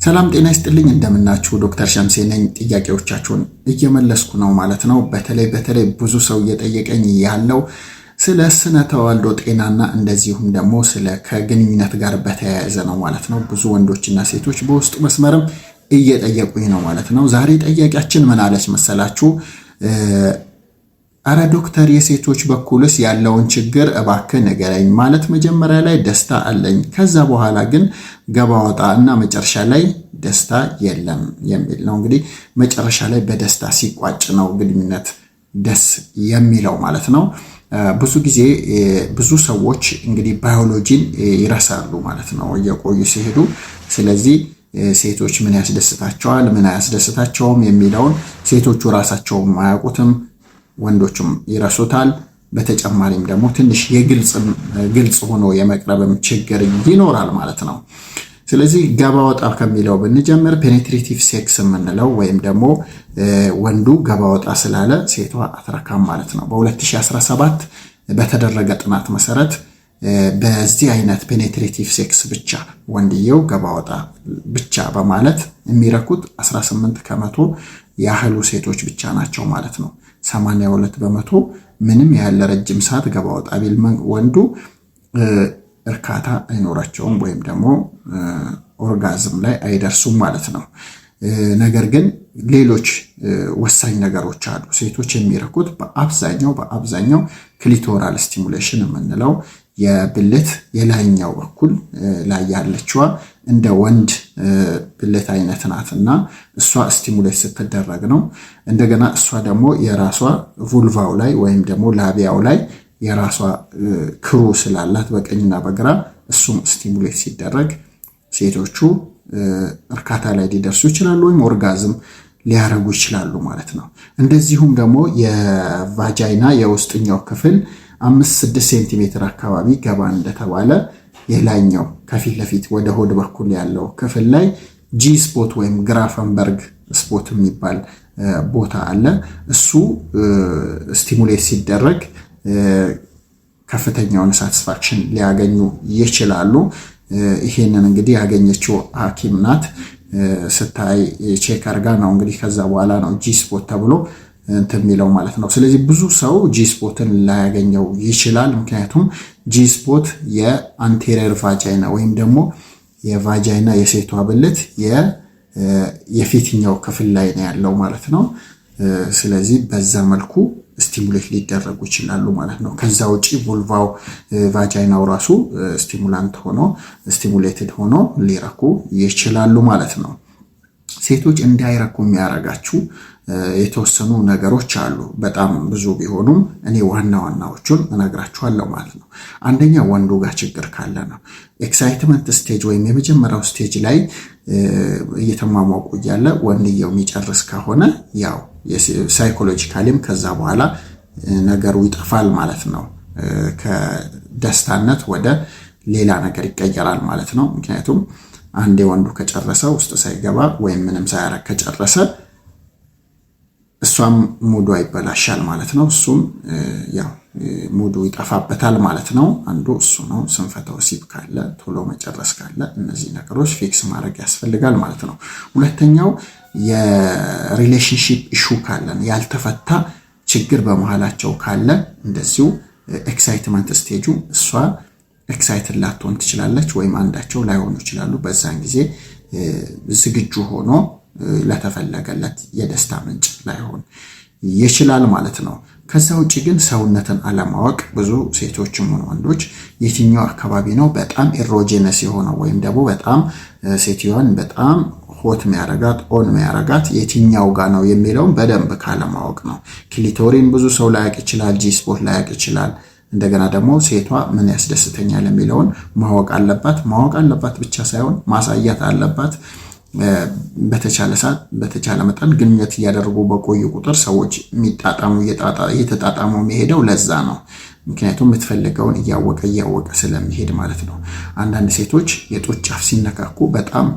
ሰላም ጤና ይስጥልኝ እንደምናችሁ ዶክተር ሸምሴ ነኝ። ጥያቄዎቻችሁን እየመለስኩ ነው ማለት ነው። በተለይ ብዙ ሰው እየጠየቀኝ ያለው ስለ ስነ ተዋልዶ ጤናና እንደዚሁም ደግሞ ስለ ከግንኙነት ጋር በተያያዘ ነው ማለት ነው። ብዙ ወንዶችና ሴቶች በውስጥ መስመርም እየጠየቁኝ ነው ማለት ነው። ዛሬ ጠያቂያችን ምን አለች መሰላችሁ? አረ ዶክተር የሴቶች በኩልስ ያለውን ችግር እባክህ ንገረኝ። ማለት መጀመሪያ ላይ ደስታ አለኝ፣ ከዛ በኋላ ግን ገባ ወጣ እና መጨረሻ ላይ ደስታ የለም የሚል ነው። እንግዲህ መጨረሻ ላይ በደስታ ሲቋጭ ነው ግንኙነት ደስ የሚለው ማለት ነው። ብዙ ጊዜ ብዙ ሰዎች እንግዲህ ባዮሎጂን ይረሳሉ ማለት ነው እየቆዩ ሲሄዱ። ስለዚህ ሴቶች ምን ያስደስታቸዋል ምን አያስደስታቸውም የሚለውን ሴቶቹ ራሳቸውም አያውቁትም፣ ወንዶችም ይረሱታል። በተጨማሪም ደግሞ ትንሽ ግልጽ ሆኖ የመቅረብም ችግር ይኖራል ማለት ነው። ስለዚህ ገባ ወጣ ከሚለው ብንጀምር ፔኔትሬቲቭ ሴክስ የምንለው ወይም ደግሞ ወንዱ ገባ ወጣ ስላለ ሴቷ አትረካም ማለት ነው። በ2017 በተደረገ ጥናት መሰረት በዚህ አይነት ፔኔትሬቲቭ ሴክስ ብቻ ወንድየው ገባ ወጣ ብቻ በማለት የሚረኩት 18% ያህሉ ሴቶች ብቻ ናቸው ማለት ነው። 82% ምንም ያለ ረጅም ሰዓት ገባ ወጣ ቢል ወንዱ እርካታ አይኖራቸውም ወይም ደግሞ ኦርጋዝም ላይ አይደርሱም ማለት ነው። ነገር ግን ሌሎች ወሳኝ ነገሮች አሉ። ሴቶች የሚረኩት በአብዛኛው ክሊቶራል ስቲሙሌሽን የምንለው የብልት የላይኛው በኩል ላይ ያለችዋ እንደ ወንድ ብልት አይነት ናትና እሷ ስቲሙሌት ስትደረግ ነው። እንደገና እሷ ደግሞ የራሷ vulvaው ላይ ወይም ደግሞ ላቢያው ላይ የራሷ ክሩ ስላላት በቀኝና በግራ እሱም ስቲሙሌት ሲደረግ ሴቶቹ እርካታ ላይ ሊደርሱ ይችላሉ ወይም ኦርጋዝም ሊያረጉ ይችላሉ ማለት ነው። እንደዚሁም ደግሞ የቫጃይና የውስጥኛው ክፍል 5-6 ሴንቲሜትር አካባቢ ገባ እንደተባለ የላይኛው ከፊት ለፊት ወደ ሆድ በኩል ያለው ክፍል ላይ ጂ ስፖት ወይም ግራፈንበርግ ስፖት የሚባል ቦታ አለ። እሱ ስቲሙሌት ሲደረግ ከፍተኛውን ሳቲስፋክሽን ሊያገኙ ይችላሉ። ይሄንን እንግዲህ ያገኘችው ሐኪም ናት። ስታይ ቼክ አርጋ ነው እንግዲህ ከዛ በኋላ ነው ጂ ስፖት ተብሎ እንትን የሚለው ማለት ነው። ስለዚህ ብዙ ሰው ጂ ስፖትን ላያገኘው ይችላል። ምክንያቱም ጂ ስፖት የአንቴሪየር ቫጃይና ወይም ደግሞ የቫጃይና የሴቷ ብልት የፊትኛው ክፍል ላይ ነው ያለው ማለት ነው። ስለዚህ በዛ መልኩ ስቲሙሌት ሊደረጉ ይችላሉ ማለት ነው። ከዛ ውጪ vulvaው ቫጃይናው ራሱ ስቲሙሌትድ ሆኖ ሊረኩ ይችላሉ ማለት ነው። ሴቶች እንዳይረኩ የሚያረጋችሁ የተወሰኑ ነገሮች አሉ። በጣም ብዙ ቢሆኑም እኔ ዋናዎቹን እነግራችኋለሁ ማለት ነው። አንደኛ ወንዱ ጋር ችግር ካለ ነው። ኤክሳይትመንት ስቴጅ ወይም የመጀመሪያው ስቴጅ ላይ እየተሟሟቁ እያለ ወንድየው የሚጨርስ ከሆነ ያው ሳይኮሎጂካሊም ከዛ በኋላ ነገሩ ይጠፋል ማለት ነው። ከደስታነት ወደ ሌላ ነገር ይቀየራል ማለት ነው። ምክንያቱም አንዴ ወንዱ ከጨረሰ ውስጥ ሳይገባ ወይም ምንም ሳያረግ ከጨረሰ እሷም ሙዱ ይበላሻል ማለት ነው። እሱም ያው ሙዱ ይጠፋበታል ማለት ነው። አንዱ እሱ ነው። ስንፈተ ወሲብ ካለ ቶሎ መጨረስ ካለ እነዚህ ነገሮች ፊክስ ማድረግ ያስፈልጋል ማለት ነው። ሁለተኛው የሪሌሽንሺፕ ኢሹ ካለን ያልተፈታ ችግር በመሃላቸው ካለ እንደዚሁ ኤክሳይትመንት ስቴጁ እሷ ኤክሳይትድ ላትሆን ትችላለች ወይም አንዳቸው ላይሆኑ ይችላሉ። በዛን ጊዜ ዝግጁ ሆኖ ለተፈለገለት የደስታ ምንጭ ላይሆን ይችላል ማለት ነው። ከዛ ውጪ ግን ሰውነትን አለማወቅ ብዙ ሴቶችም ሆነ ወንዶች የትኛው አካባቢ ነው በጣም ኢሮጀነስ የሆነው ወይም ደግሞ በጣም ሴትዮዋን በጣም ሆት የሚያረጋት ኦን የሚያረጋት የትኛው ጋር ነው የሚለውን በደንብ ካለማወቅ ነው። ክሊቶሪን ብዙ ሰው ላያቅ ይችላል፣ ጂ ስፖት ላያቅ ይችላል። እንደገና ደግሞ ሴቷ ምን ያስደስተኛል የሚለውን ማወቅ አለባት ብቻ ሳይሆን ማሳየት አለባት። በተቻለ መጠን ግንኙነት እያደረጉ በቆዩ ቁጥር ሰዎች እየተጣጣሙ የሚሄደው ለዛ ነው። ምክንያቱም የምትፈልገውን እያወቀ ስለሚሄድ ማለት ነው። አንዳንድ ሴቶች የጡት ጫፍ ሲነካኩ በጣም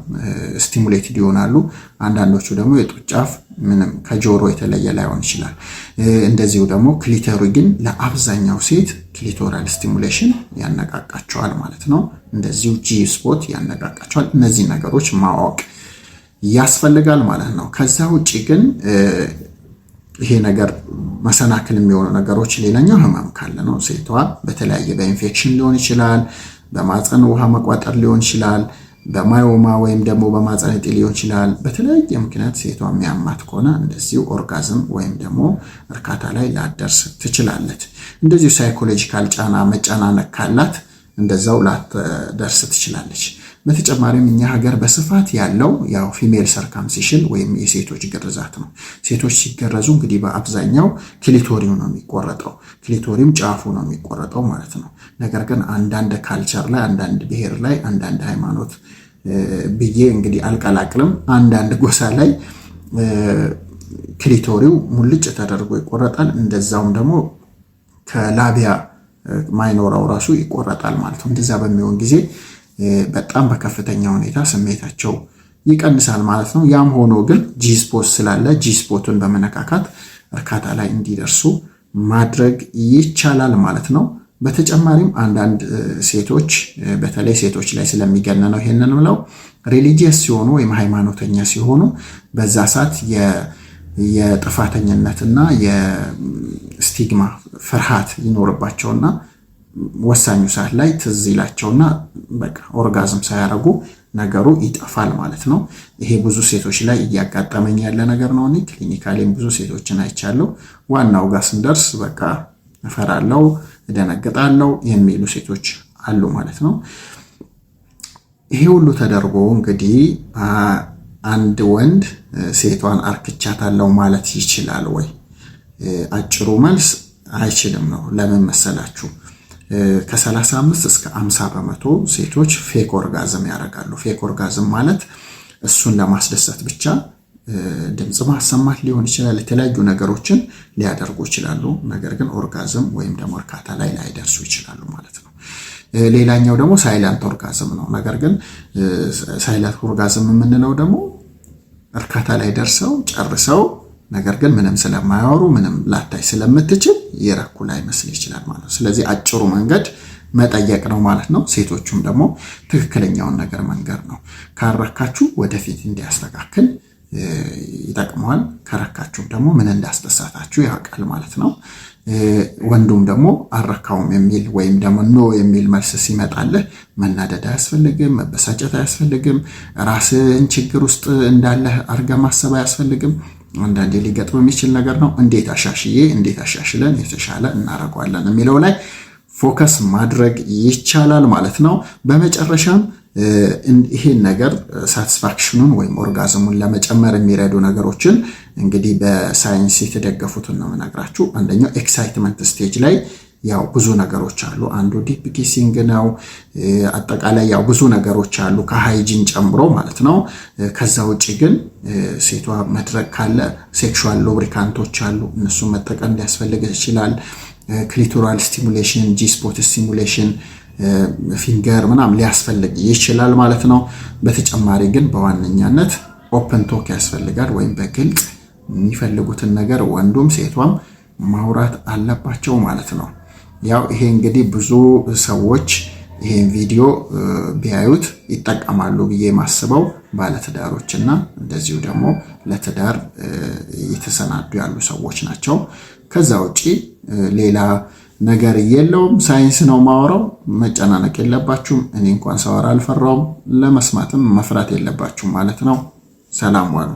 ስቲሙሌትድ ይሆናሉ። አንዳንዶቹ ደግሞ የጡት ጫፍ ምንም ከጆሮ የተለየ ላይሆን ይችላል። እንደዚሁ ደግሞ ክሊቶሪ ግን ለአብዛኛው ሴት ክሊቶራል ስቲሙሌሽን ያነቃቃቸዋል ማለት ነው። እንደዚሁ ጂ ስፖት ያነቃቃቸዋል። እነዚህ ነገሮች ማወቅ ያስፈልጋል ማለት ነው። ከዛ ውጪ ግን ይሄ ነገር መሰናክል የሚሆኑ ነገሮች ሌላኛው ህመም ካለ ነው። ሴቷ በተለያየ በኢንፌክሽን ሊሆን ይችላል፣ በማፀን ውሃ መቋጠር ሊሆን ይችላል፣ በማዮማ ወይም ደግሞ በማፀን እጢ ሊሆን ይችላል። በተለያየ ምክንያት ሴቷ የሚያማት ከሆነ እንደዚሁ ኦርጋዝም ወይም ደግሞ እርካታ ላይ ላደርስ ትችላለች። እንደዚሁ ሳይኮሎጂካል ጫና መጨናነቅ ካላት እንደዛው ላትደርስ ትችላለች። በተጨማሪም እኛ ሀገር በስፋት ያለው ያው ፊሜል ሰርከምሲሽን ወይም የሴቶች ግርዛት ነው። ሴቶች ሲገረዙ እንግዲህ በአብዛኛው ክሊቶሪው ነው የሚቆረጠው፣ ክሊቶሪም ጫፉ ነው የሚቆረጠው ማለት ነው። ነገር ግን አንዳንድ ካልቸር ላይ፣ አንዳንድ ብሔር ላይ፣ አንዳንድ ሃይማኖት ብዬ እንግዲህ አልቀላቅልም፣ አንዳንድ ጎሳ ላይ ክሊቶሪው ሙልጭ ተደርጎ ይቆረጣል። እንደዛውም ደግሞ ከላቢያ ማይኖራው ራሱ ይቆረጣል ማለት ነው። እንደዛ በሚሆን ጊዜ በጣም በከፍተኛ ሁኔታ ስሜታቸው ይቀንሳል ማለት ነው። ያም ሆኖ ግን ጂስፖት ስላለ ጂስፖቱን በመነካካት እርካታ ላይ እንዲደርሱ ማድረግ ይቻላል ማለት ነው። በተጨማሪም አንዳንድ ሴቶች በተለይ ሴቶች ላይ ስለሚገነነው ይሄንን ብለው ሪሊጂየስ ሲሆኑ ወይም ሃይማኖተኛ ሲሆኑ በዛ ሰዓት የጥፋተኝነትና የስቲግማ ፍርሃት ይኖርባቸውና ወሳኙ ሰዓት ላይ ትዝ ይላቸውና በቃ ኦርጋዝም ሳያረጉ ነገሩ ይጠፋል ማለት ነው። ይሄ ብዙ ሴቶች ላይ እያጋጠመኝ ያለ ነገር ነው። እኔ ክሊኒካሊም ብዙ ሴቶችን አይቻለሁ። ዋናው ጋር ስንደርስ በቃ እፈራለሁ፣ እደነግጣለሁ የሚሉ ሴቶች አሉ ማለት ነው። ይሄ ሁሉ ተደርጎ እንግዲህ አንድ ወንድ ሴቷን አርክቻታለሁ ማለት ይችላል ወይ? አጭሩ መልስ አይችልም ነው። ለምን መሰላችሁ? ከ35 እስከ 50% ሴቶች ፌክ ኦርጋዝም ያደርጋሉ። ፌክ ኦርጋዝም ማለት እሱን ለማስደሰት ብቻ ድምፅ ማሰማት ሊሆን ይችላል፣ የተለያዩ ነገሮችን ሊያደርጉ ይችላሉ። ነገር ግን ኦርጋዝም ወይም ደግሞ እርካታ ላይ ላይደርሱ ይችላሉ ማለት ነው። ሌላኛው ደግሞ ሳይለንት ኦርጋዝም ነው። ነገር ግን ሳይለንት ኦርጋዝም የምንለው ደግሞ እርካታ ላይ ደርሰው ጨርሰው ነገር ግን ምንም ስለማያወሩ ምንም ላታይ ስለምትችል የረኩ ላይ መስል ይችላል ማለት ነው። ስለዚህ አጭሩ መንገድ መጠየቅ ነው ማለት ነው። ሴቶቹም ደግሞ ትክክለኛውን ነገር መንገር ነው። ካረካችሁ ወደፊት እንዲያስተካክል ይጠቅመዋል። ከረካችሁም ደግሞ ምን እንዳስደሳታችሁ ያውቃል ማለት ነው። ወንዱም ደግሞ አረካውም የሚል ወይም ደግሞ ኖ የሚል መልስ ሲመጣልህ መናደድ አያስፈልግም፣ መበሳጨት አያስፈልግም፣ ራስን ችግር ውስጥ እንዳለህ አድርገህ ማሰብ አያስፈልግም። አንዳንዴ ሊገጥም የሚችል ነገር ነው። እንዴት አሻሽለን የተሻለ እናደርገዋለን የሚለው ላይ ፎከስ ማድረግ ይቻላል ማለት ነው። በመጨረሻም ይሄን ነገር ሳቲስፋክሽኑን ወይም ኦርጋዝሙን ለመጨመር የሚረዱ ነገሮችን እንግዲህ በሳይንስ የተደገፉትን ነው የምነግራችሁ። አንደኛው ኤክሳይትመንት ስቴጅ ላይ ያው ብዙ ነገሮች አሉ። አንዱ ዲፕ ኪሲንግ ነው። አጠቃላይ ያው ብዙ ነገሮች አሉ ከሃይጂን ጨምሮ ማለት ነው። ከዛ ውጪ ግን ሴቷ መድረክ ካለ ሴክሹዋል ሉብሪካንቶች አሉ። እነሱን መጠቀም ሊያስፈልግ ይችላል። ክሊቶራል ስቲሙሌሽን፣ ጂስፖት ስቲሙሌሽን፣ ፊንገር ምናምን ሊያስፈልግ ይችላል ማለት ነው። በተጨማሪ ግን በዋነኛነት ኦፕን ቶክ ያስፈልጋል። ወይም በግልጽ የሚፈልጉትን ነገር ወንዱም ሴቷም ማውራት አለባቸው ማለት ነው። ያው ይሄ እንግዲህ ብዙ ሰዎች ይሄን ቪዲዮ ቢያዩት ይጠቀማሉ ብዬ ማስበው ባለትዳሮችና እንደዚሁ ደግሞ ለትዳር የተሰናዱ ያሉ ሰዎች ናቸው። ከዛ ውጪ ሌላ ነገር የለውም። ሳይንስ ነው ማወራው። መጨናነቅ የለባችሁም። እኔ እንኳን ሳወራ አልፈራውም። ለመስማትም መፍራት የለባችሁም ማለት ነው። ሰላም ዋሉ።